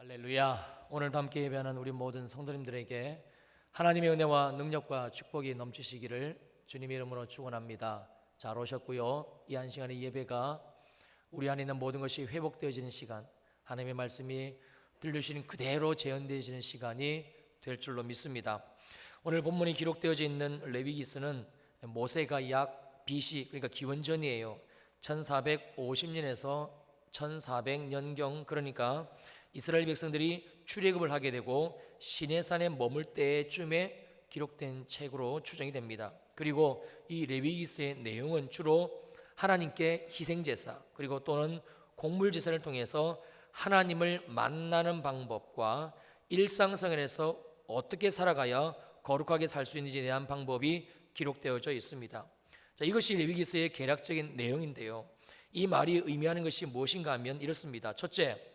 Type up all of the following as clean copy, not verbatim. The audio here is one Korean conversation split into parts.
할렐루야. 오늘도 함께 예배하는 우리 모든 성도님들에게 하나님의 은혜와 능력과 축복이 넘치시기를 주님의 이름으로 축원합니다. 잘 오셨고요. 이 한 시간의 예배가 우리 안에 있는 모든 것이 회복되어지는 시간, 하나님의 말씀이 들려주시는 그대로 재현되어지는 시간이 될 줄로 믿습니다. 오늘 본문이 기록되어져 있는 레위기서는 모세가 약 BC, 그러니까 기원전이에요. 1450년에서 1400년경, 그러니까 이스라엘 백성들이 출애굽을 하게 되고 시내산에 머물 때쯤에 기록된 책으로 추정이 됩니다. 그리고 이 레위기서의 내용은 주로 하나님께 희생제사 그리고 또는 곡물제사를 통해서 하나님을 만나는 방법과 일상생활에서 어떻게 살아가야 거룩하게 살 수 있는지에 대한 방법이 기록되어져 있습니다. 자, 이것이 레위기서의 개략적인 내용인데요. 이 말이 의미하는 것이 무엇인가 하면 이렇습니다. 첫째,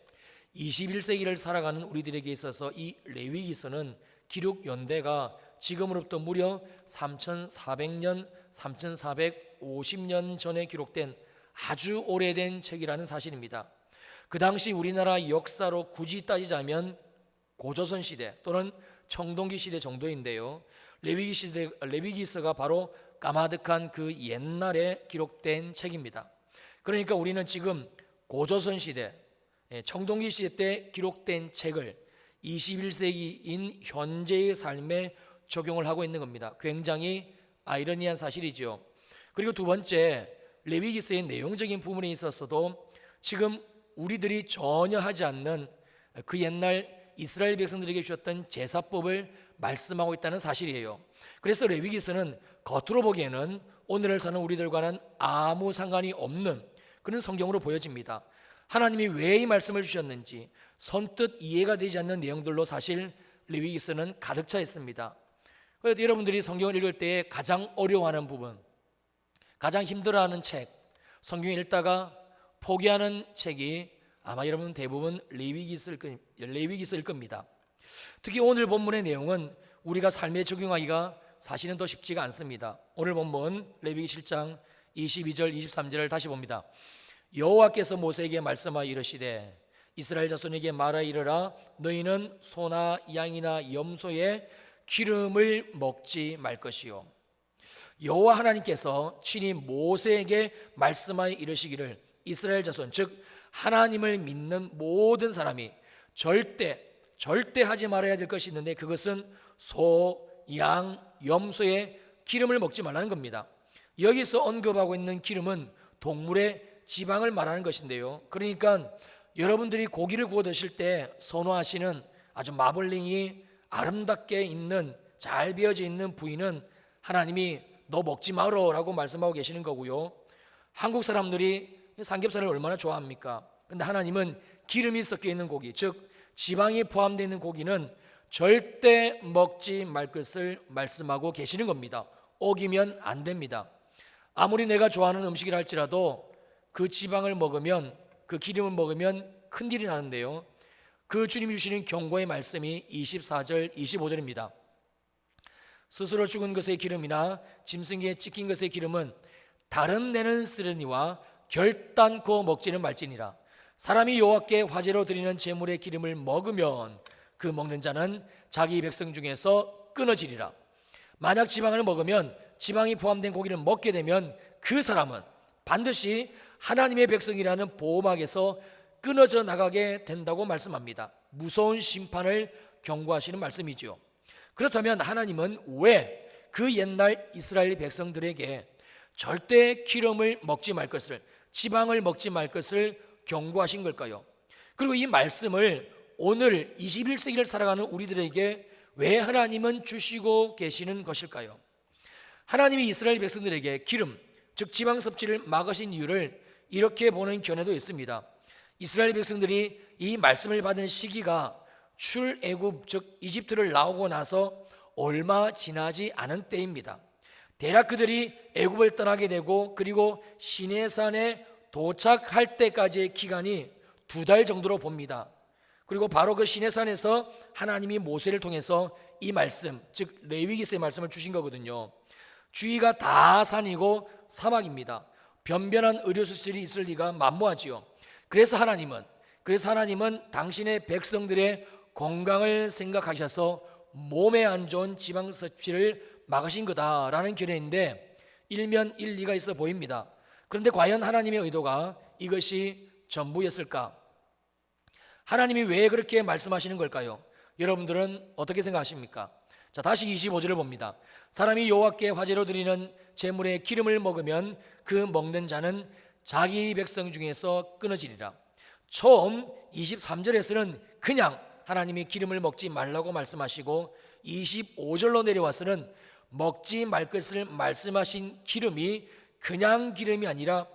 21세기를 살아가는 우리들에게 있어서 이 레위기서는 기록 연대가 지금으로부터 무려 3400년, 3450년 전에 기록된 아주 오래된 책이라는 사실입니다. 그 당시 우리나라 역사로 굳이 따지자면 고조선 시대 또는 청동기 시대 정도인데요. 레위기서가 바로 까마득한 그 옛날에 기록된 책입니다. 그러니까 우리는 지금 고조선 시대, 청동기 시대 때 기록된 책을 21세기인 현재의 삶에 적용을 하고 있는 겁니다. 굉장히 아이러니한 사실이죠. 그리고 두 번째, 레위기서의 내용적인 부분에 있어서도 지금 우리들이 전혀 하지 않는 그 옛날 이스라엘 백성들에게 주셨던 제사법을 말씀하고 있다는 사실이에요. 그래서 레위기서는 겉으로 보기에는 오늘을 사는 우리들과는 아무 상관이 없는 그런 성경으로 보여집니다. 하나님이 왜 이 말씀을 주셨는지 선뜻 이해가 되지 않는 내용들로 사실 레위기서는 가득 차 있습니다. 그래서 여러분들이 성경을 읽을 때 가장 어려워하는 부분, 가장 힘들어하는 책, 성경을 읽다가 포기하는 책이 아마 여러분 대부분 레위기서일 겁니다. 특히 오늘 본문의 내용은 우리가 삶에 적용하기가 사실은 더 쉽지가 않습니다. 오늘 본문 레위기 7장 22절 23절을 다시 봅니다. 여호와께서 모세에게 말씀하여 이르시되 이스라엘 자손에게 말하 이르라 너희는 소나 양이나 염소의 기름을 먹지 말 것이요. 여호와 하나님께서 친히 모세에게 말씀하여 이르시기를 이스라엘 자손 즉 하나님을 믿는 모든 사람이 절대 하지 말아야 될 것이 있는데 그것은 소, 양, 염소의 기름을 먹지 말라는 겁니다. 여기서 언급하고 있는 기름은 동물의 지방을 말하는 것인데요. 그러니까 여러분들이 고기를 구워 드실 때 선호하시는 아주 마블링이 아름답게 있는 잘 베어져 있는 부위는 하나님이 너 먹지 마라고 말씀하고 계시는 거고요. 한국 사람들이 삼겹살을 얼마나 좋아합니까? 근데 하나님은 기름이 섞여 있는 고기, 즉 지방이 포함되어 있는 고기는 절대 먹지 말 것을 말씀하고 계시는 겁니다. 어기면 안 됩니다. 아무리 내가 좋아하는 음식이라 할지라도 그 지방을 먹으면, 그 기름을 먹으면 큰일이 나는데요. 그 주님이 주시는 경고의 말씀이 24절 25절입니다. 스스로 죽은 것의 기름이나 짐승기에 찍힌 것의 기름은 다른 데는 쓰려니와 결단코 먹지는 말지니라. 사람이 여호와께 화제로 드리는 제물의 기름을 먹으면 그 먹는 자는 자기 백성 중에서 끊어지리라. 만약 지방을 먹으면 지방이 포함된 고기를 먹게 되면 그 사람은 반드시 하나님의 백성이라는 보호막에서 끊어져 나가게 된다고 말씀합니다. 무서운 심판을 경고하시는 말씀이죠. 그렇다면 하나님은 왜 그 옛날 이스라엘 백성들에게 절대 기름을 먹지 말 것을, 지방을 먹지 말 것을 경고하신 걸까요? 그리고 이 말씀을 오늘 21세기를 살아가는 우리들에게 왜 하나님은 주시고 계시는 것일까요? 하나님이 이스라엘 백성들에게 기름, 즉 지방 섭취를 막으신 이유를 이렇게 보는 견해도 있습니다. 이스라엘 백성들이 이 말씀을 받은 시기가 출애굽 즉 이집트를 나오고 나서 얼마 지나지 않은 때입니다. 대략 그들이 애굽을 떠나게 되고 그리고 시내산에 도착할 때까지의 기간이 2달 정도로 봅니다. 그리고 바로 그 시내산에서 하나님이 모세를 통해서 이 말씀 즉 레위기서의 말씀을 주신 거거든요. 주위가 다 산이고 사막입니다. 변변한 의료수술이 있을 리가 만무하지요. 그래서 하나님은 그래서 하나님은 당신의 백성들의 건강을 생각하셔서 몸에 안 좋은 지방 섭취를 막으신 거다라는 견해인데 일면 일리가 있어 보입니다. 그런데 과연 하나님의 의도가 이것이 전부였을까? 하나님이 왜 그렇게 말씀하시는 걸까요? 여러분들은 어떻게 생각하십니까? 자, 다시 25절을 봅니다. 사람이 여호와께 화제로 드리는 제물의 기름을 먹으면 그 먹는 자는 자기 백성 중에서 끊어지리라. 처음 23절에서는 그냥 하나님이 기름을 먹지 말라고 말씀하시고 25절로 내려와서는 먹지 말 것을 말씀하신 기름이 그냥 기름이 아니라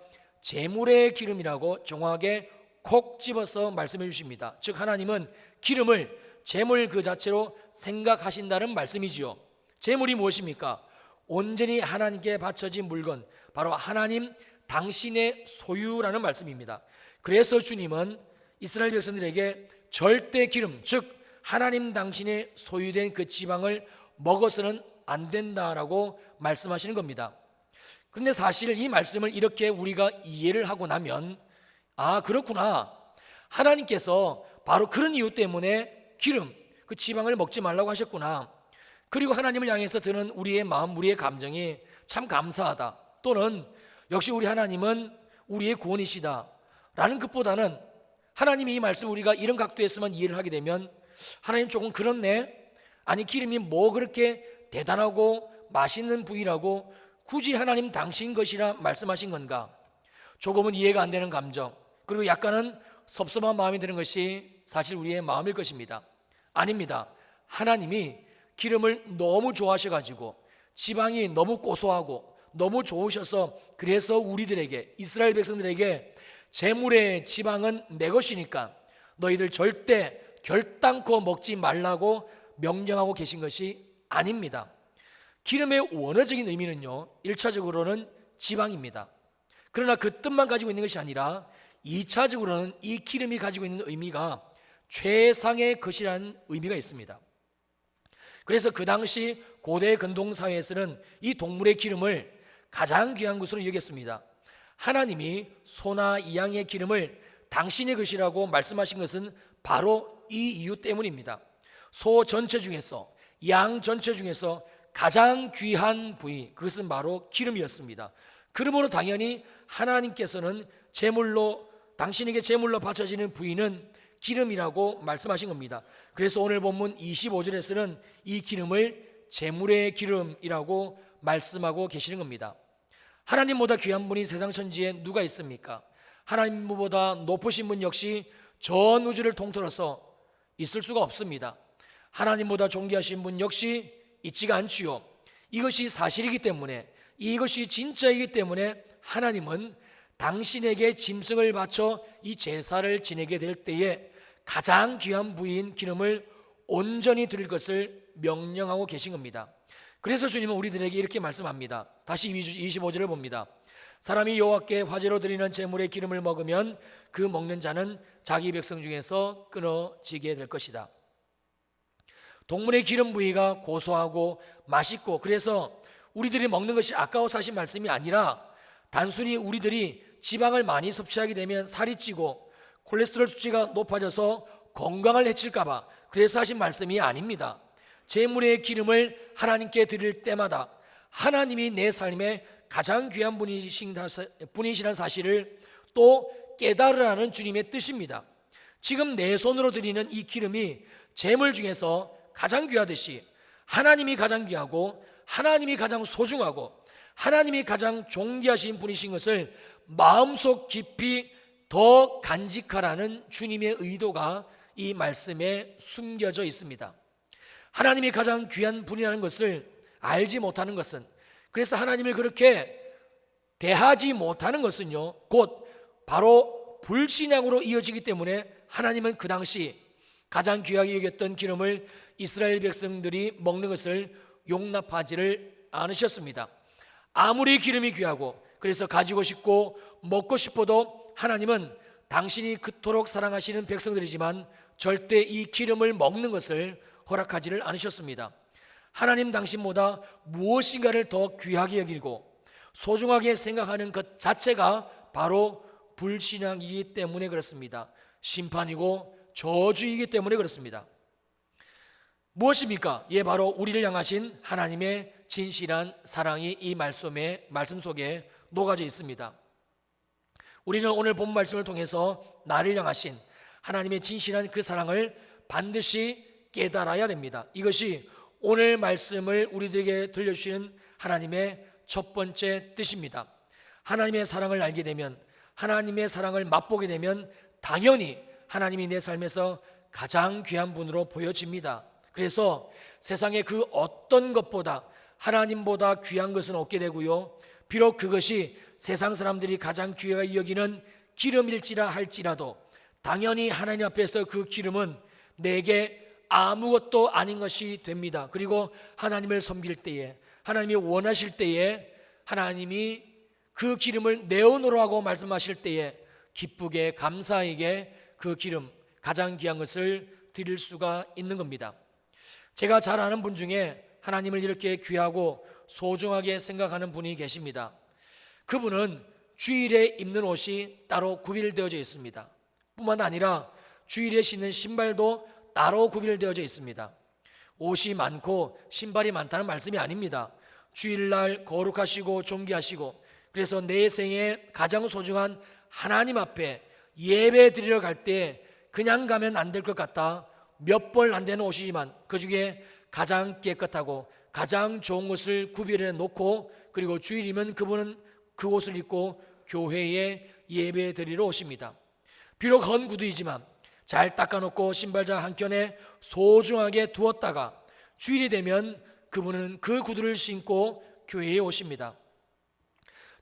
제물의 기름이라고 정확하게 콕 집어서 말씀해 주십니다. 즉 하나님은 기름을 제물 그 자체로 생각하신다는 말씀이지요. 제물이 무엇입니까? 온전히 하나님께 바쳐진 물건, 바로 하나님 당신의 소유라는 말씀입니다. 그래서 주님은 이스라엘 백성들에게 절대 기름, 즉 하나님 당신의 소유된 그 지방을 먹어서는 안 된다라고 말씀하시는 겁니다. 그런데 사실 이 말씀을 이렇게 우리가 이해를 하고 나면 그렇구나, 하나님께서 바로 그런 이유 때문에 기름, 그 지방을 먹지 말라고 하셨구나. 그리고 하나님을 향해서 드는 우리의 마음, 우리의 감정이 참 감사하다, 또는 역시 우리 하나님은 우리의 구원이시다 라는 것보다는 하나님이 이 말씀 우리가 이런 각도에서만 이해를 하게 되면 하나님 조금 그렇네, 아니 기름이 뭐 그렇게 대단하고 맛있는 부위라고 굳이 하나님 당신 것이라 말씀하신 건가? 조금은 이해가 안 되는 감정, 그리고 약간은 섭섭한 마음이 드는 것이 사실 우리의 마음일 것입니다. 아닙니다. 하나님이 기름을 너무 좋아하셔가지고 지방이 너무 고소하고 너무 좋으셔서 그래서 우리들에게, 이스라엘 백성들에게 제물의 지방은 내 것이니까 너희들 절대 결단코 먹지 말라고 명령하고 계신 것이 아닙니다. 기름의 원어적인 의미는요, 1차적으로는 지방입니다. 그러나 그 뜻만 가지고 있는 것이 아니라 2차적으로는 이 기름이 가지고 있는 의미가 최상의 것이라는 의미가 있습니다. 그래서 그 당시 고대 근동사회에서는 이 동물의 기름을 가장 귀한 것으로 여겼습니다. 하나님이 소나 양의 기름을 당신의 것이라고 말씀하신 것은 바로 이 이유 때문입니다. 소 전체 중에서, 양 전체 중에서 가장 귀한 부위, 그것은 바로 기름이었습니다. 그러므로 당연히 하나님께서는 제물로, 당신에게 제물로 바쳐지는 부위는 기름이라고 말씀하신 겁니다. 그래서 오늘 본문 25절에서는 이 기름을 제물의 기름이라고 말씀하고 계시는 겁니다. 하나님보다 귀한 분이 세상 천지에 누가 있습니까? 하나님보다 높으신 분 역시 전 우주를 통틀어서 있을 수가 없습니다. 하나님보다 존귀하신 분 역시 있지가 않지요. 이것이 사실이기 때문에, 이것이 진짜이기 때문에 하나님은 당신에게 짐승을 바쳐 이 제사를 지내게 될 때에 가장 귀한 부위인 기름을 온전히 드릴 것을 명령하고 계신 겁니다. 그래서 주님은 우리들에게 이렇게 말씀합니다. 다시 25절을 봅니다. 사람이 여호와께 화제로 드리는 제물의 기름을 먹으면 그 먹는 자는 자기 백성 중에서 끊어지게 될 것이다. 동물의 기름 부위가 고소하고 맛있고, 그래서 우리들이 먹는 것이 아까워서 하신 말씀이 아니라 단순히 우리들이 지방을 많이 섭취하게 되면 살이 찌고 콜레스테롤 수치가 높아져서 건강을 해칠까 봐 그래서 하신 말씀이 아닙니다. 제물의 기름을 하나님께 드릴 때마다 하나님이 내 삶에 가장 귀한 분이시라는 사실을 또 깨달으라는 주님의 뜻입니다. 지금 내 손으로 드리는 이 기름이 제물 중에서 가장 귀하듯이 하나님이 가장 귀하고 하나님이 가장 소중하고 하나님이 가장 존귀하신 분이신 것을 마음속 깊이 더 간직하라는 주님의 의도가 이 말씀에 숨겨져 있습니다. 하나님이 가장 귀한 분이라는 것을 알지 못하는 것은, 그래서 하나님을 그렇게 대하지 못하는 것은요, 곧 바로 불신앙으로 이어지기 때문에 하나님은 그 당시 가장 귀하게 여겼던 기름을 이스라엘 백성들이 먹는 것을 용납하지를 않으셨습니다. 아무리 기름이 귀하고 그래서 가지고 싶고 먹고 싶어도 하나님은 당신이 그토록 사랑하시는 백성들이지만 절대 이 기름을 먹는 것을 허락하지를 않으셨습니다. 하나님 당신보다 무엇인가를 더 귀하게 여기고 소중하게 생각하는 것 자체가 바로 불신앙이기 때문에 그렇습니다. 심판이고 저주이기 때문에 그렇습니다. 무엇입니까? 바로 우리를 향하신 하나님의 진실한 사랑이 이 말씀 속에 녹아져 있습니다. 우리는 오늘 본 말씀을 통해서 나를 향하신 하나님의 진실한 그 사랑을 반드시 깨달아야 됩니다. 이것이 오늘 말씀을 우리들에게 들려주시는 하나님의 첫 번째 뜻입니다. 하나님의 사랑을 알게 되면, 하나님의 사랑을 맛보게 되면 당연히 하나님이 내 삶에서 가장 귀한 분으로 보여집니다. 그래서 세상의 그 어떤 것보다 하나님보다 귀한 것은 없게 되고요, 비록 그것이 세상 사람들이 가장 귀하게 여기는 기름일지라 할지라도 당연히 하나님 앞에서 그 기름은 내게 아무것도 아닌 것이 됩니다. 그리고 하나님을 섬길 때에, 하나님이 원하실 때에 하나님이 그 기름을 내어놓으라고 말씀하실 때에 기쁘게 감사하게 그 기름, 가장 귀한 것을 드릴 수가 있는 겁니다. 제가 잘 아는 분 중에 하나님을 이렇게 귀하고 소중하게 생각하는 분이 계십니다. 그분은 주일에 입는 옷이 따로 구별되어져 있습니다. 뿐만 아니라 주일에 신는 신발도 따로 구별되어져 있습니다. 옷이 많고 신발이 많다는 말씀이 아닙니다. 주일날 거룩하시고 존귀하시고, 그래서 내 생에 가장 소중한 하나님 앞에 예배 드리러 갈 때 그냥 가면 안 될 것 같다, 몇 벌 안 되는 옷이지만 그 중에 가장 깨끗하고 가장 좋은 것을 구별해 놓고, 그리고 주일이면 그분은 그 옷을 입고 교회에 예배 드리러 오십니다. 비록 헌 구두이지만 잘 닦아놓고 신발장 한켠에 소중하게 두었다가 주일이 되면 그분은 그 구두를 신고 교회에 오십니다.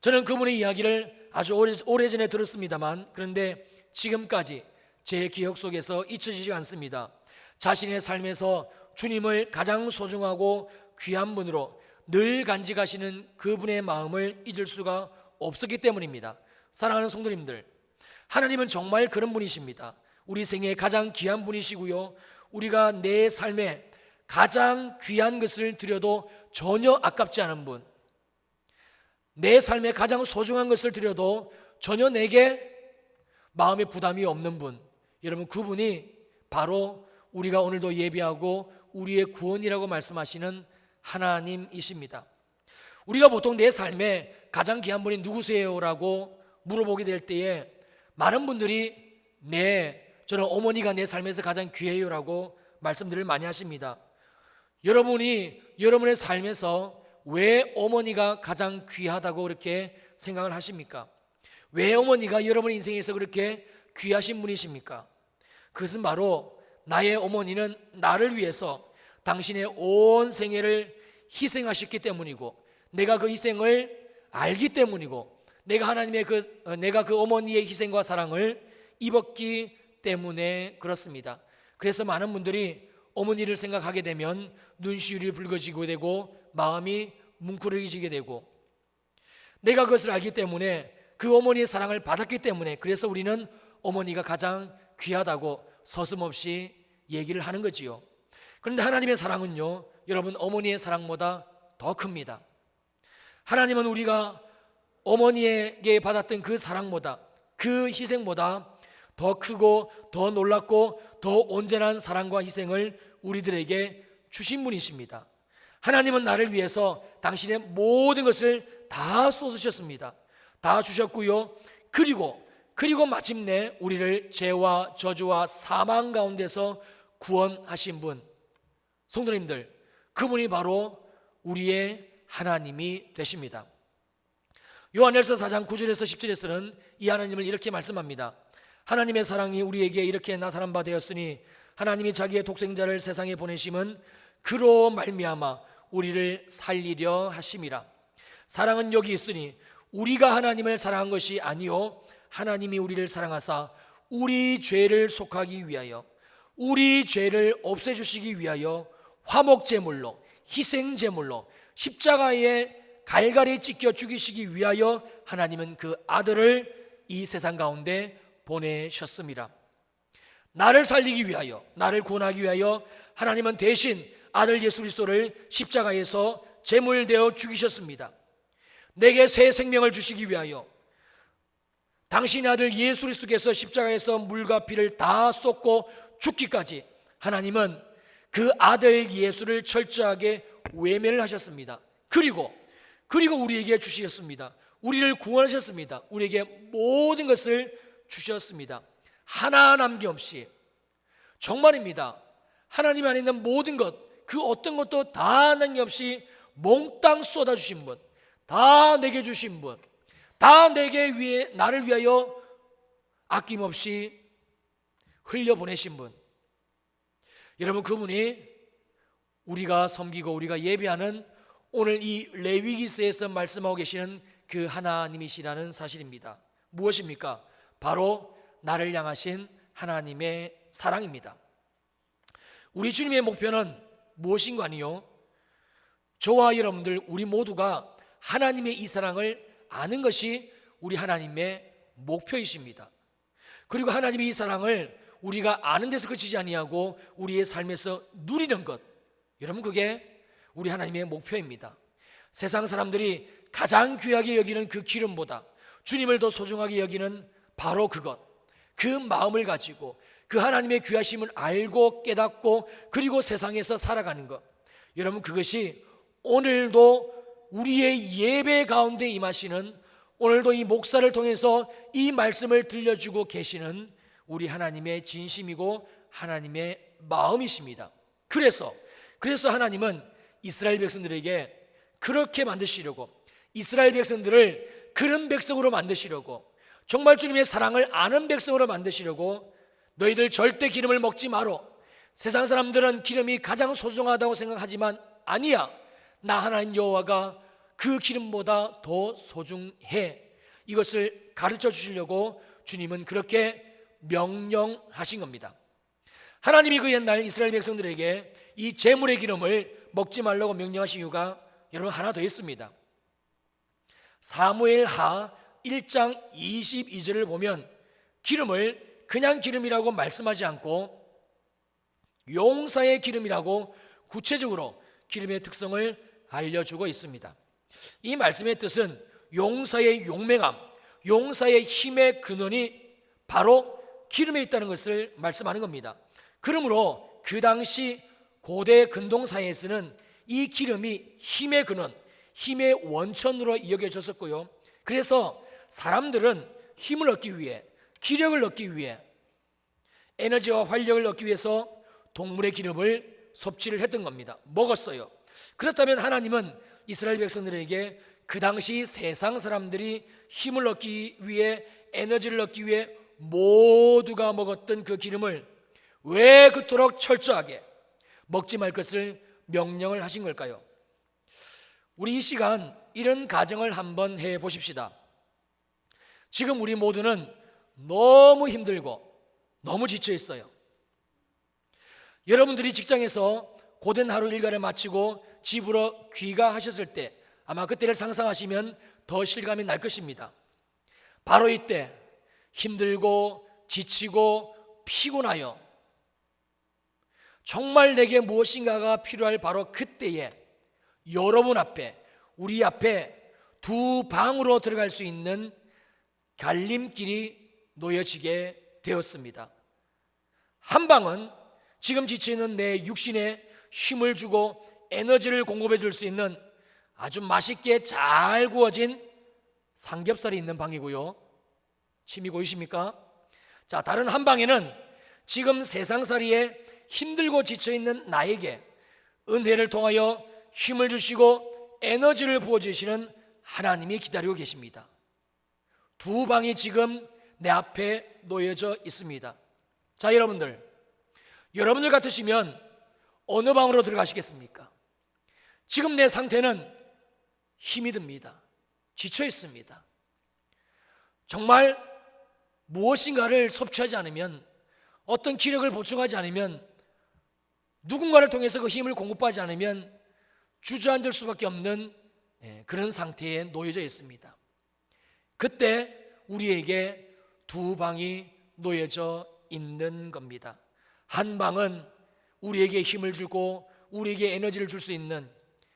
저는 그분의 이야기를 아주 오래전에 들었습니다만, 그런데 지금까지 제 기억 속에서 잊혀지지 않습니다. 자신의 삶에서 주님을 가장 소중하고 귀한 분으로 늘 간직하시는 그분의 마음을 잊을 수가 없었기 때문입니다. 사랑하는 성도님들, 하나님은 정말 그런 분이십니다. 우리 생에 가장 귀한 분이시고요, 우리가 내 삶에 가장 귀한 것을 드려도 전혀 아깝지 않은 분, 내 삶에 가장 소중한 것을 드려도 전혀 내게 마음의 부담이 없는 분, 여러분, 그분이 바로 우리가 오늘도 예배하고 우리의 구원이라고 말씀하시는 하나님이십니다. 우리가 보통 내 삶에 가장 귀한 분이 누구세요? 라고 물어보게 될 때에 많은 분들이 저는 어머니가 내 삶에서 가장 귀해요 라고 말씀들을 많이 하십니다. 여러분이 여러분의 삶에서 왜 어머니가 가장 귀하다고 그렇게 생각을 하십니까? 왜 어머니가 여러분 인생에서 그렇게 귀하신 분이십니까? 그것은 바로 나의 어머니는 나를 위해서 당신의 온 생애를 희생하셨기 때문이고, 내가 그 희생을 알기 때문이고, 내가 그 어머니의 희생과 사랑을 입었기 때문에 그렇습니다. 그래서 많은 분들이 어머니를 생각하게 되면 눈시울이 붉어지게 되고 마음이 뭉클해지게 되고, 내가 그것을 알기 때문에, 그 어머니의 사랑을 받았기 때문에, 그래서 우리는 어머니가 가장 귀하다고 서슴없이 얘기를 하는 거지요. 그런데 하나님의 사랑은요, 여러분, 어머니의 사랑보다 더 큽니다. 하나님은 우리가 어머니에게 받았던 그 사랑보다, 그 희생보다 더 크고 더 놀랍고 더 온전한 사랑과 희생을 우리들에게 주신 분이십니다. 하나님은 나를 위해서 당신의 모든 것을 다 쏟으셨습니다. 다 주셨고요, 그리고 마침내 우리를 죄와 저주와 사망 가운데서 구원하신 분, 성도님들, 그분이 바로 우리의 하나님이 되십니다. 요한일서 4장 9절에서 10절에서는 이 하나님을 이렇게 말씀합니다. 하나님의 사랑이 우리에게 이렇게 나타난 바 되었으니 하나님이 자기의 독생자를 세상에 보내심은 그로 말미암아 우리를 살리려 하심이라. 사랑은 여기 있으니 우리가 하나님을 사랑한 것이 아니요 하나님이 우리를 사랑하사 우리 죄를 속하기 위하여, 우리 죄를 없애주시기 위하여 화목제물로, 희생제물로 십자가에 갈갈이 찢겨 죽이시기 위하여 하나님은 그 아들을 이 세상 가운데 보내셨습니다. 나를 살리기 위하여, 나를 구원하기 위하여 하나님은 대신 아들 예수 그리스도를 십자가에서 제물되어 죽이셨습니다. 내게 새 생명을 주시기 위하여, 당신의 아들 예수 그리스도께서 십자가에서 물과 피를 다 쏟고 죽기까지 하나님은 그 아들 예수를 철저하게 외면을 하셨습니다. 그리고 우리에게 주셨습니다. 우리를 구원하셨습니다. 우리에게 모든 것을 주셨습니다. 하나 남김없이. 정말입니다. 하나님 안에 있는 모든 것, 그 어떤 것도 다 남김없이 몽땅 쏟아주신 분, 다 내게 주신 분, 다 나를 위하여 아낌없이 흘려보내신 분, 여러분, 그분이 우리가 섬기고 우리가 예배하는 오늘 이 레위기서에서 말씀하고 계시는 그 하나님이시라는 사실입니다. 무엇입니까? 바로 나를 향하신 하나님의 사랑입니다. 우리 주님의 목표는 무엇인가 아니요? 저와 여러분들 우리 모두가 하나님의 이 사랑을 아는 것이 우리 하나님의 목표이십니다. 그리고 하나님의 이 사랑을 우리가 아는 데서 그치지 아니하고 우리의 삶에서 누리는 것, 여러분, 그게 우리 하나님의 목표입니다. 세상 사람들이 가장 귀하게 여기는 그 기름보다 주님을 더 소중하게 여기는 바로 그것, 그 마음을 가지고 그 하나님의 귀하심을 알고 깨닫고 그리고 세상에서 살아가는 것, 여러분, 그것이 오늘도 우리의 예배 가운데 임하시는, 오늘도 이 목사를 통해서 이 말씀을 들려주고 계시는 우리 하나님의 진심이고 하나님의 마음이십니다. 그래서 하나님은 이스라엘 백성들에게 그렇게 만드시려고, 이스라엘 백성들을 그런 백성으로 만드시려고, 정말 주님의 사랑을 아는 백성으로 만드시려고, 너희들 절대 기름을 먹지 마라. 세상 사람들은 기름이 가장 소중하다고 생각하지만 아니야, 나 하나님 여호와가 그 기름보다 더 소중해. 이것을 가르쳐 주시려고 주님은 그렇게 명령하신 겁니다. 하나님이 그 옛날 이스라엘 백성들에게 이 제물의 기름을 먹지 말라고 명령하신 이유가 여러분 하나 더 있습니다. 사무엘하 1장 22절을 보면 기름을 그냥 기름이라고 말씀하지 않고 용사의 기름이라고 구체적으로 기름의 특성을 알려주고 있습니다. 이 말씀의 뜻은 용사의 용맹함, 용사의 힘의 근원이 바로 기름에 있다는 것을 말씀하는 겁니다. 그러므로 그 당시 고대 근동사회에서는 이 기름이 힘의 근원, 힘의 원천으로 여겨졌었고요. 그래서 사람들은 힘을 얻기 위해, 기력을 얻기 위해, 에너지와 활력을 얻기 위해서 동물의 기름을 섭취를 했던 겁니다. 먹었어요. 그렇다면 하나님은 이스라엘 백성들에게 그 당시 세상 사람들이 힘을 얻기 위해, 에너지를 얻기 위해 모두가 먹었던 그 기름을 왜 그토록 철저하게 먹지 말 것을 명령을 하신 걸까요? 우리 이 시간 이런 가정을 한번 해 보십시다. 지금 우리 모두는 너무 힘들고 너무 지쳐 있어요. 여러분들이 직장에서 고된 하루 일과를 마치고 집으로 귀가하셨을 때 아마 그때를 상상하시면 더 실감이 날 것입니다. 바로 이때 힘들고 지치고 피곤하여 정말 내게 무엇인가가 필요할 바로 그때에 여러분 앞에, 우리 앞에 두 방으로 들어갈 수 있는 갈림길이 놓여지게 되었습니다. 한 방은 지금 지치는 내 육신에 힘을 주고 에너지를 공급해 줄 수 있는 아주 맛있게 잘 구워진 삼겹살이 있는 방이고요. 침이 고이십니까? 자, 다른 한 방에는 지금 세상살이에 힘들고 지쳐있는 나에게 은혜를 통하여 힘을 주시고 에너지를 부어주시는 하나님이 기다리고 계십니다. 두 방이 지금 내 앞에 놓여져 있습니다. 자, 여러분들 같으시면 어느 방으로 들어가시겠습니까? 지금 내 상태는 힘이 듭니다. 지쳐 있습니다. 정말 무엇인가를 섭취하지 않으면, 어떤 기력을 보충하지 않으면, 누군가를 통해서 그 힘을 공급하지 않으면 주저앉을 수밖에 없는 그런 상태에 놓여져 있습니다. 그때 우리에게 두 방이 놓여져 있는 겁니다. 한 방은 우리에게 힘을 주고 우리에게 에너지를 줄 수 있는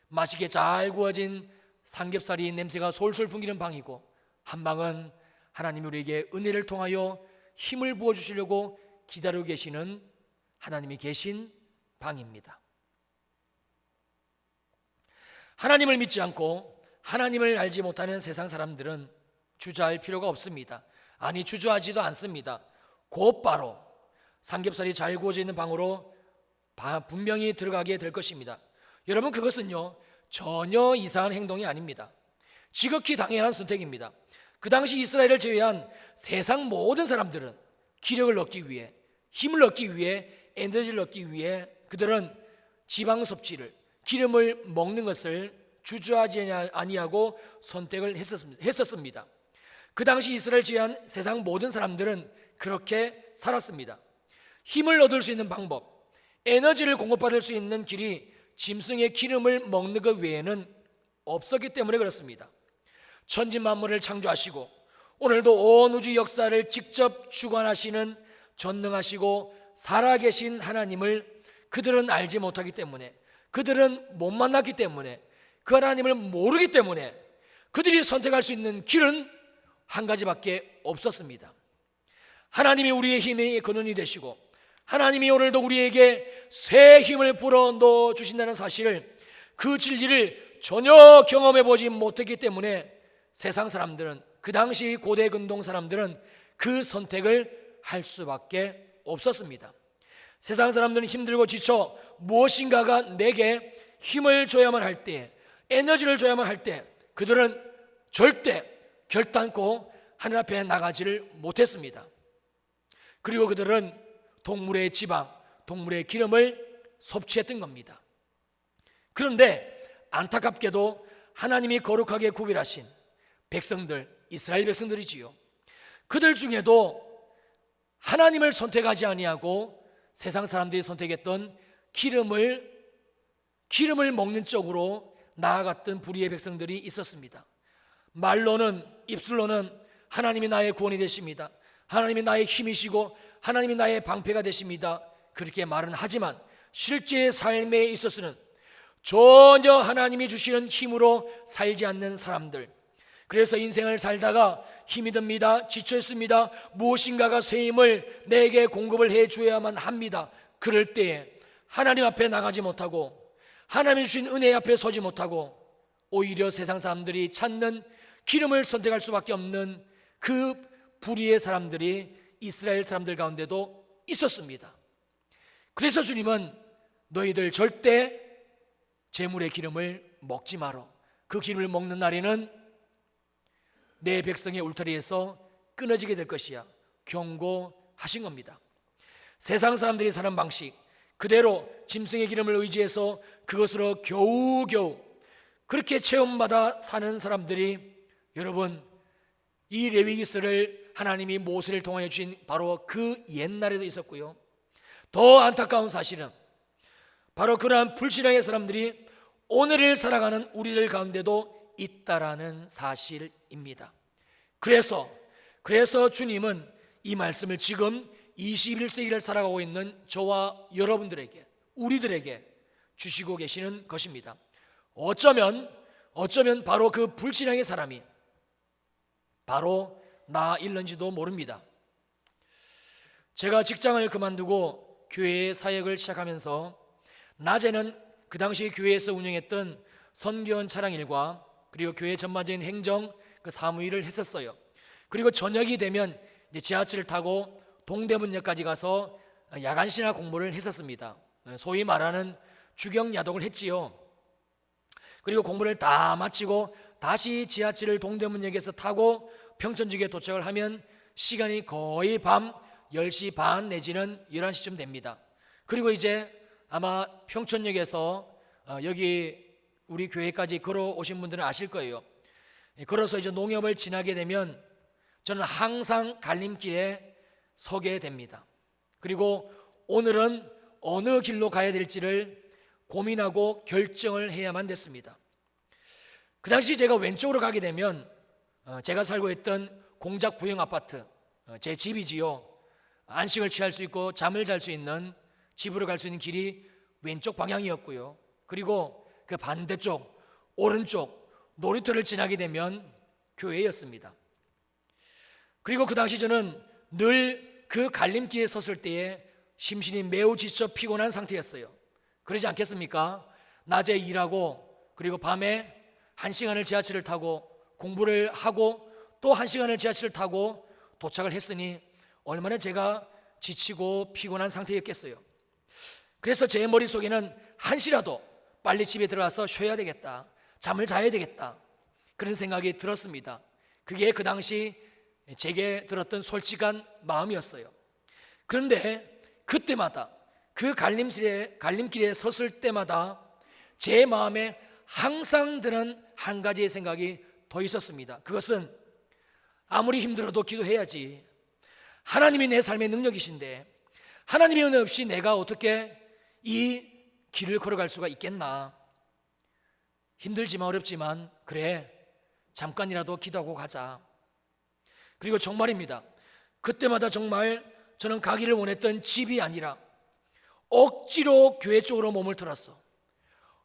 맛있게 잘 구워진 삼겹살이 냄새가 솔솔 풍기는 방이고, 한 방은 하나님이 우리에게 은혜를 통하여 힘을 부어주시려고 기다리고 계시는 하나님이 계신 방입니다. 하나님을 믿지 않고 하나님을 알지 못하는 세상 사람들은 주저할 필요가 없습니다. 아니, 주저하지도 않습니다. 곧바로 삼겹살이 잘 구워져 있는 방으로 분명히 들어가게 될 것입니다. 여러분, 그것은요 전혀 이상한 행동이 아닙니다. 지극히 당연한 선택입니다. 그 당시 이스라엘을 제외한 세상 모든 사람들은 기력을 얻기 위해, 힘을 얻기 위해, 에너지를 얻기 위해 그들은 지방 섭취를, 기름을 먹는 것을 주저하지 아니하고 선택을 했었습니다. 그 당시 이스라엘 제외한 세상 모든 사람들은 그렇게 살았습니다. 힘을 얻을 수 있는 방법, 에너지를 공급받을 수 있는 길이 짐승의 기름을 먹는 것 외에는 없었기 때문에 그렇습니다. 천지 만물을 창조하시고 오늘도 온 우주 역사를 직접 주관하시는 전능하시고 살아계신 하나님을 그들은 알지 못하기 때문에, 그들은 못 만났기 때문에, 그 하나님을 모르기 때문에 그들이 선택할 수 있는 길은 한 가지밖에 없었습니다. 하나님이 우리의 힘의 근원이 되시고 하나님이 오늘도 우리에게 새 힘을 불어넣어 주신다는 사실을, 그 진리를 전혀 경험해 보지 못했기 때문에 세상 사람들은, 그 당시 고대 근동 사람들은 그 선택을 할 수밖에 없었습니다. 세상 사람들은 힘들고 지쳐 무엇인가가 내게 힘을 줘야만 할 때, 에너지를 줘야만 할 때 그들은 절대 결단코 하늘 앞에 나가지를 못했습니다. 그리고 그들은 동물의 지방, 동물의 기름을 섭취했던 겁니다. 그런데 안타깝게도 하나님이 거룩하게 구별하신 백성들, 이스라엘 백성들이지요, 그들 중에도 하나님을 선택하지 아니하고 세상 사람들이 선택했던 기름을 먹는 쪽으로 나아갔던 불의의 백성들이 있었습니다. 말로는, 입술로는 하나님이 나의 구원이 되십니다, 하나님이 나의 힘이시고 하나님이 나의 방패가 되십니다, 그렇게 말은 하지만 실제 삶에 있어서는 전혀 하나님이 주시는 힘으로 살지 않는 사람들, 그래서 인생을 살다가 힘이 듭니다, 지쳐 있습니다, 무엇인가가 새 힘을 내게 공급을 해줘야만 합니다. 그럴 때에 하나님 앞에 나가지 못하고 하나님이 주신 은혜 앞에 서지 못하고 오히려 세상 사람들이 찾는 기름을 선택할 수밖에 없는 그 불의의 사람들이 이스라엘 사람들 가운데도 있었습니다. 그래서 주님은 너희들 절대 재물의 기름을 먹지 마라, 그 기름을 먹는 날에는 내 백성의 울타리에서 끊어지게 될 것이야 경고하신 겁니다. 세상 사람들이 사는 방식 그대로 짐승의 기름을 의지해서 그것으로 겨우겨우 그렇게 체험받아 사는 사람들이, 여러분, 이 레위기서를 하나님이 모세를 통하여 주신 바로 그 옛날에도 있었고요, 더 안타까운 사실은 바로 그러한 불신앙의 사람들이 오늘을 살아가는 우리들 가운데도 있다라는 사실입니다. 그래서 주님은 이 말씀을 지금 21세기를 살아가고 있는 저와 여러분들에게, 우리들에게 주시고 계시는 것입니다. 어쩌면 바로 그 불신앙의 사람이 바로 나일는지도 모릅니다. 제가 직장을 그만두고 교회의 사역을 시작하면서 낮에는 그 당시 교회에서 운영했던 선교원 차량 일과 그리고 교회 전반적인 행정 그 사무일을 했었어요. 그리고 저녁이 되면 이제 지하철을 타고 동대문역까지 가서 야간 신학 공부를 했었습니다. 소위 말하는 주경 야독을 했지요. 그리고 공부를 다 마치고 다시 지하철을 동대문역에서 타고 평촌역에 도착을 하면 시간이 거의 밤 10시 반 내지는 11시쯤 됩니다. 그리고 이제 아마 평촌역에서 여기 우리 교회까지 걸어오신 분들은 아실 거예요. 걸어서 이제 농협을 지나게 되면 저는 항상 갈림길에 서게 됩니다. 그리고 오늘은 어느 길로 가야 될지를 고민하고 결정을 해야만 됐습니다. 그 당시 제가 왼쪽으로 가게 되면 제가 살고 있던 공작 부영 아파트, 제 집이지요. 안식을 취할 수 있고 잠을 잘 수 있는 집으로 갈 수 있는 길이 왼쪽 방향이었고요. 그리고 그 반대쪽 오른쪽 놀이터를 지나게 되면 교회였습니다. 그리고 그 당시 저는 늘 그 갈림길에 섰을 때에 심신이 매우 지쳐 피곤한 상태였어요. 그러지 않겠습니까? 낮에 일하고 그리고 밤에 1시간을 지하철을 타고 공부를 하고 또 1시간을 지하철을 타고 도착을 했으니 얼마나 제가 지치고 피곤한 상태였겠어요. 그래서 제 머릿속에는 한시라도 빨리 집에 들어가서 쉬어야 되겠다, 잠을 자야 되겠다, 그런 생각이 들었습니다. 그게 그 당시 제게 들었던 솔직한 마음이었어요. 그런데 그때마다 그 갈림길에 섰을 때마다 제 마음에 항상 드는 한 가지의 생각이 더 있었습니다. 그것은 아무리 힘들어도 기도해야지. 하나님이 내 삶의 능력이신데 하나님의 은혜 없이 내가 어떻게 이 길을 걸어갈 수가 있겠나. 힘들지만 어렵지만 그래, 잠깐이라도 기도하고 가자. 그리고 정말입니다. 그때마다 정말 저는 가기를 원했던 집이 아니라 억지로 교회 쪽으로 몸을 틀었어.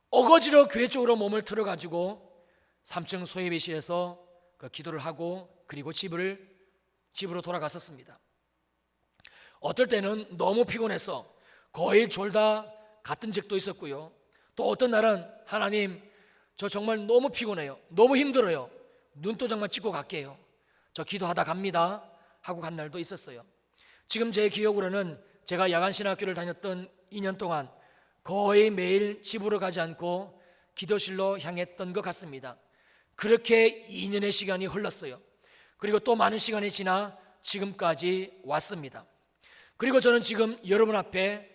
어거지로 교회 쪽으로 몸을 틀어가지고 3층 소예배실에서 그 기도를 하고 그리고 집으로 돌아갔었습니다. 어떨 때는 너무 피곤해서 거의 졸다 갔던 적도 있었고요. 또 어떤 날은 하나님, 저 정말 너무 피곤해요, 너무 힘들어요, 눈도장만 찍고 갈게요, 저 기도하다 갑니다 하고 간 날도 있었어요. 지금 제 기억으로는 제가 야간 신학교를 다녔던 2년 동안 거의 매일 집으로 가지 않고 기도실로 향했던 것 같습니다. 그렇게 2년의 시간이 흘렀어요. 그리고 또 많은 시간이 지나 지금까지 왔습니다. 그리고 저는 지금 여러분 앞에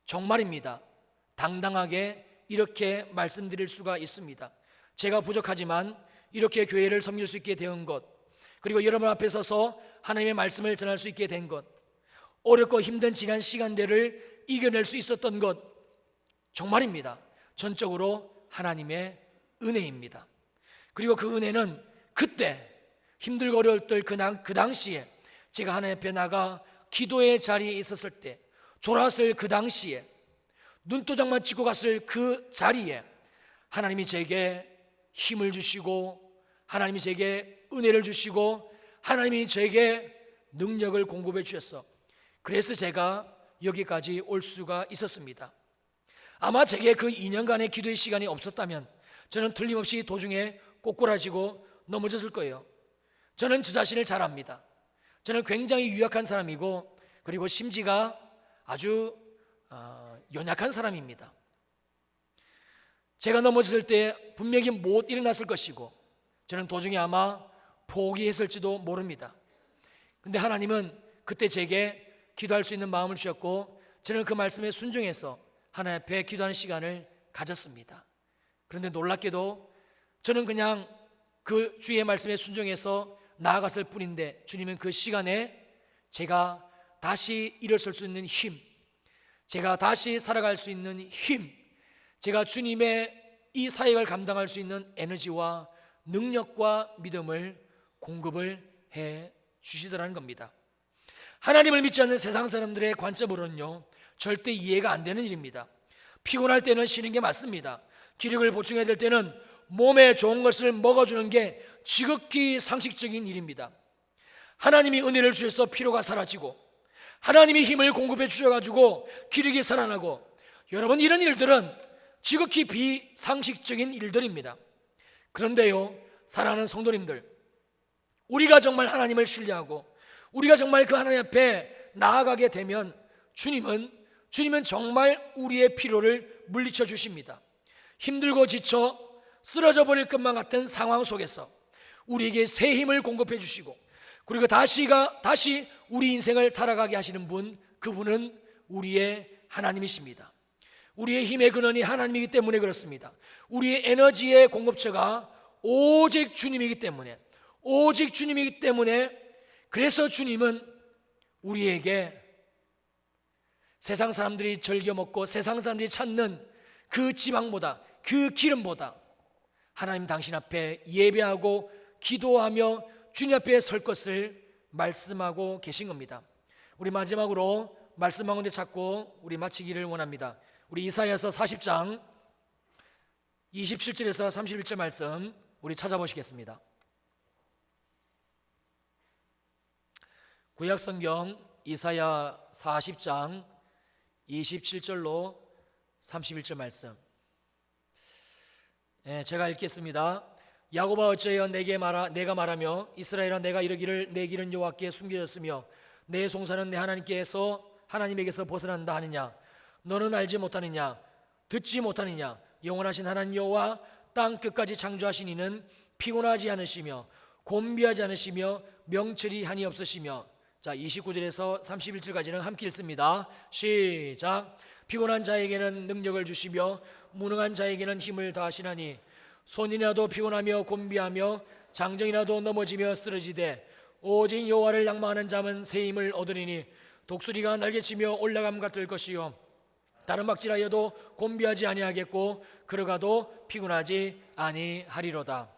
정말입니다, 당당하게 이렇게 말씀드릴 수가 있습니다. 제가 부족하지만 이렇게 교회를 섬길 수 있게 된 것, 그리고 여러분 앞에 서서 하나님의 말씀을 전할 수 있게 된 것, 어렵고 힘든 지난 시간들을 이겨낼 수 있었던 것, 정말입니다, 전적으로 하나님의 은혜입니다. 그리고 그 은혜는 그때 힘들고 어려울 때 그 당시에 제가 하나님 앞에 나가 기도의 자리에 있었을 때, 졸았을 그 당시에, 눈도장만 찍고 갔을 그 자리에 하나님이 제게 힘을 주시고 하나님이 제게 은혜를 주시고 하나님이 제게 능력을 공급해 주셨어. 그래서 제가 여기까지 올 수가 있었습니다. 아마 제게 그 2년간의 기도의 시간이 없었다면 저는 틀림없이 도중에 꼬꾸라지고 넘어졌을 거예요. 저는 저 자신을 잘 압니다. 저는 굉장히 유약한 사람이고 그리고 심지가 아주 연약한 사람입니다. 제가 넘어졌을 때 분명히 못 일어났을 것이고 저는 도중에 아마 포기했을지도 모릅니다. 근데 하나님은 그때 제게 기도할 수 있는 마음을 주셨고 저는 그 말씀에 순종해서 하나님 앞에 기도하는 시간을 가졌습니다. 그런데 놀랍게도 저는 그냥 그 주의 말씀에 순종해서 나아갔을 뿐인데 주님은 그 시간에 제가 다시 일어설 수 있는 힘, 제가 다시 살아갈 수 있는 힘, 제가 주님의 이 사역을 감당할 수 있는 에너지와 능력과 믿음을 공급을 해 주시더라는 겁니다. 하나님을 믿지 않는 세상 사람들의 관점으로는요 절대 이해가 안 되는 일입니다. 피곤할 때는 쉬는 게 맞습니다. 기력을 보충해야 될 때는 몸에 좋은 것을 먹어주는 게 지극히 상식적인 일입니다. 하나님이 은혜를 주셔서 피로가 사라지고 하나님이 힘을 공급해 주셔가지고 기력이 살아나고, 여러분 이런 일들은 지극히 비상식적인 일들입니다. 그런데요 사랑하는 성도님들, 우리가 정말 하나님을 신뢰하고 우리가 정말 그 하나님 앞에 나아가게 되면 주님은 정말 우리의 피로를 물리쳐 주십니다. 힘들고 지쳐 쓰러져 버릴 것만 같은 상황 속에서 우리에게 새 힘을 공급해 주시고 그리고 다시 우리 인생을 살아가게 하시는 분, 그분은 우리의 하나님이십니다. 우리의 힘의 근원이 하나님이기 때문에 그렇습니다. 우리의 에너지의 공급처가 오직 주님이기 때문에 그래서 주님은 우리에게 세상 사람들이 즐겨 먹고 세상 사람들이 찾는 그 지방보다, 그 기름보다 하나님 당신 앞에 예배하고 기도하며 주님 앞에 설 것을 말씀하고 계신 겁니다. 우리 마지막으로 말씀 한 군데 찾고 우리 마치기를 원합니다. 우리 이사야서 40장 27절에서 31절 말씀 우리 찾아보시겠습니다. 구약성경 이사야 40장 27절로 31절 말씀, 제가 읽겠습니다. 야곱아 어찌하여 내가 말하며 이스라엘아 내가 이르기를 내 길은 여호와께 숨겨졌으며 내 송사는 내 하나님에게서 벗어난다 하느냐. 너는 알지 못하느냐, 듣지 못하느냐. 영원하신 하나님 여호와 땅 끝까지 창조하신 이는 피곤하지 않으시며 곤비하지 않으시며 명철이 한이 없으시며. 자, 29절에서 31절까지는 함께 읽습니다. 시작. 피곤한 자에게는 능력을 주시며 무능한 자에게는 힘을 다하시나니 손이나도 피곤하며 곤비하며 장정이나도 넘어지며 쓰러지되 오직 여호와를 낭망하는 자는 새 힘을 얻으리니 독수리가 날개치며 올라감 같을 것이요 다른 막질하여도 곤비하지 아니하겠고 걸어가도 피곤하지 아니하리로다.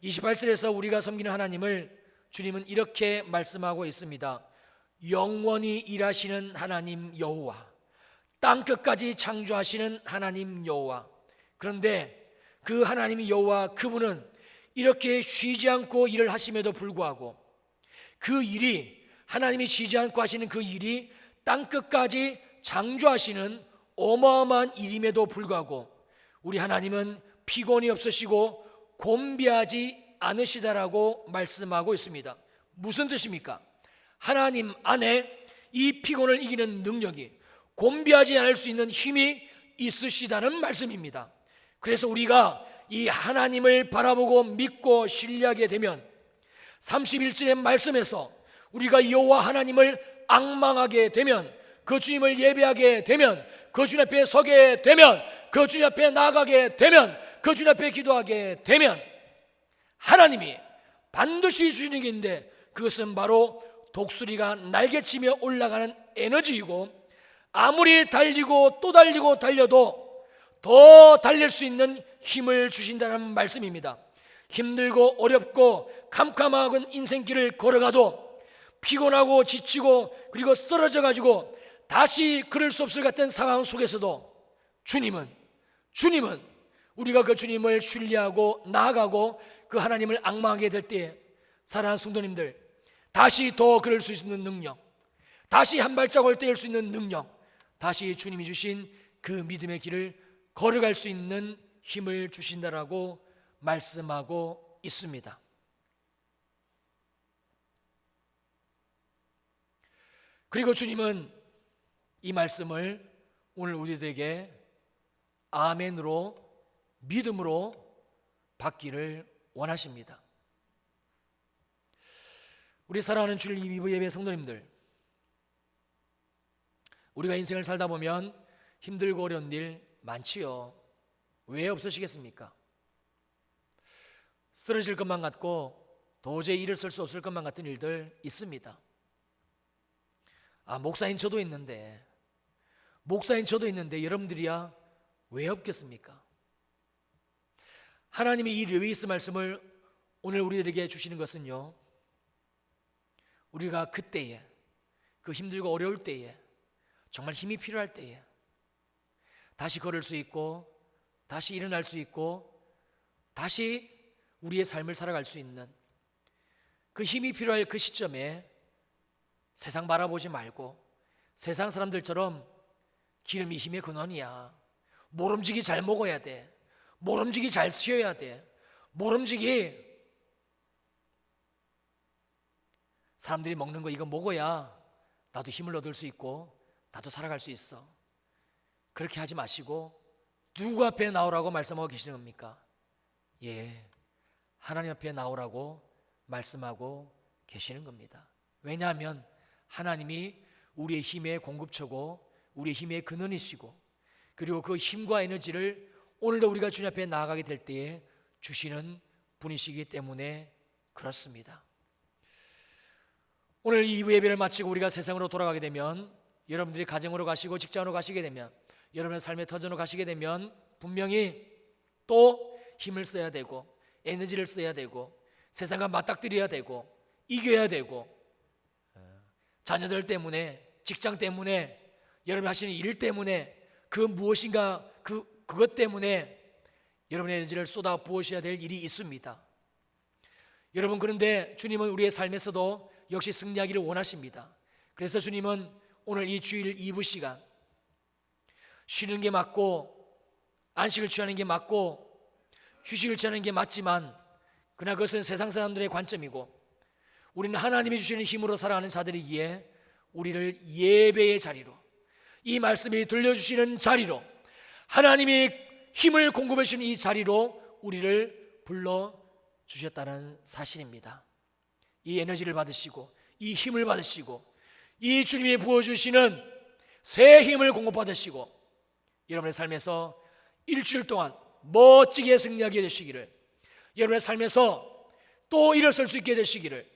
28절에서 우리가 섬기는 하나님을 주님은 이렇게 말씀하고 있습니다. 영원히 일하시는 하나님 여호와, 땅끝까지 창조하시는 하나님 여호와. 그런데 그 하나님 여호와, 그분은 이렇게 쉬지 않고 일을 하심에도 불구하고 그 일이, 하나님이 쉬지 않고 하시는 그 일이 땅끝까지 창조하시는 어마어마한 일임에도 불구하고 우리 하나님은 피곤이 없으시고 곤비하지 않으시다라고 말씀하고 있습니다. 무슨 뜻입니까? 하나님 안에 이 피곤을 이기는 능력이, 곤비하지 않을 수 있는 힘이 있으시다는 말씀입니다. 그래서 우리가 이 하나님을 바라보고 믿고 신뢰하게 되면 31절의 말씀에서 우리가 여호와 하나님을 앙망하게 되면, 그 주님을 예배하게 되면, 그 주님 앞에 서게 되면, 그 주님 앞에 나아가게 되면, 그 주님 앞에 기도하게 되면 하나님이 반드시 주시는 게 있는데 그것은 바로 독수리가 날개치며 올라가는 에너지이고 아무리 달리고 또 달리고 달려도 더 달릴 수 있는 힘을 주신다는 말씀입니다. 힘들고 어렵고 캄캄한 인생길을 걸어가도 피곤하고 지치고 그리고 쓰러져 가지고 다시 걸을 수 없을 같은 상황 속에서도 주님은 우리가 그 주님을 신뢰하고 나아가고 그 하나님을 앙망하게 될 때에 사랑하는 성도님들, 다시 더 걸을 수 있는 능력, 다시 한 발자국을 떼을 수 있는 능력, 다시 주님이 주신 그 믿음의 길을 걸어갈 수 있는 힘을 주신다라고 말씀하고 있습니다. 그리고 주님은 이 말씀을 오늘 우리들에게 아멘으로, 믿음으로 받기를 원하십니다. 우리 사랑하는 주일 이부 예배 성도님들, 우리가 인생을 살다 보면 힘들고 어려운 일 많지요. 왜 없으시겠습니까? 쓰러질 것만 같고 도저히 일을 쓸 수 없을 것만 같은 일들 있습니다. 목사인 저도 있는데 여러분들이야 왜 없겠습니까? 하나님이 이 레위기스 말씀을 오늘 우리들에게 주시는 것은요, 우리가 그때에, 그 힘들고 어려울 때에, 정말 힘이 필요할 때에 다시 걸을 수 있고 다시 일어날 수 있고 다시 우리의 삶을 살아갈 수 있는 그 힘이 필요할 그 시점에 세상 바라보지 말고 세상 사람들처럼 기름이 힘의 근원이야, 모름지기 잘 먹어야 돼, 모름지기 잘 쉬어야 돼, 모름지기 사람들이 먹는 거 이거 먹어야 나도 힘을 얻을 수 있고 나도 살아갈 수 있어, 그렇게 하지 마시고 누구 앞에 나오라고 말씀하고 계시는 겁니까? 하나님 앞에 나오라고 말씀하고 계시는 겁니다. 왜냐하면 하나님이 우리의 힘의 공급처고 우리의 힘의 근원이시고 그리고 그 힘과 에너지를 오늘도 우리가 주님 앞에 나아가게 될 때에 주시는 분이시기 때문에 그렇습니다. 오늘 이 예배를 마치고 우리가 세상으로 돌아가게 되면, 여러분들이 가정으로 가시고 직장으로 가시게 되면, 여러분의 삶의 터전으로 가시게 되면 분명히 또 힘을 써야 되고 에너지를 써야 되고 세상과 맞닥뜨려야 되고 이겨야 되고, 자녀들 때문에, 직장 때문에, 여러분이 하시는 일 때문에, 그 무엇인가 그것 때문에 여러분의 에너지를 쏟아 부으셔야 될 일이 있습니다. 여러분, 그런데 주님은 우리의 삶에서도 역시 승리하기를 원하십니다. 그래서 주님은 오늘 이 주일 2부 시간 쉬는 게 맞고 안식을 취하는 게 맞고 휴식을 취하는 게 맞지만 그러나 그것은 세상 사람들의 관점이고 우리는 하나님이 주시는 힘으로 살아가는 자들이기에 우리를 예배의 자리로, 이 말씀이 들려주시는 자리로, 하나님이 힘을 공급해 주시는 이 자리로 우리를 불러주셨다는 사실입니다. 이 에너지를 받으시고 이 힘을 받으시고 이 주님이 부어주시는 새 힘을 공급받으시고 여러분의 삶에서 일주일 동안 멋지게 승리하게 되시기를, 여러분의 삶에서 또 일어설 수 있게 되시기를,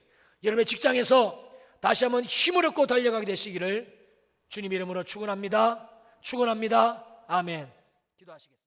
여러분의 직장에서 다시 한번 힘을 얻고 달려가게 되시기를 주님 이름으로 축원합니다. 축원합니다. 아멘. 기도하시겠습니다.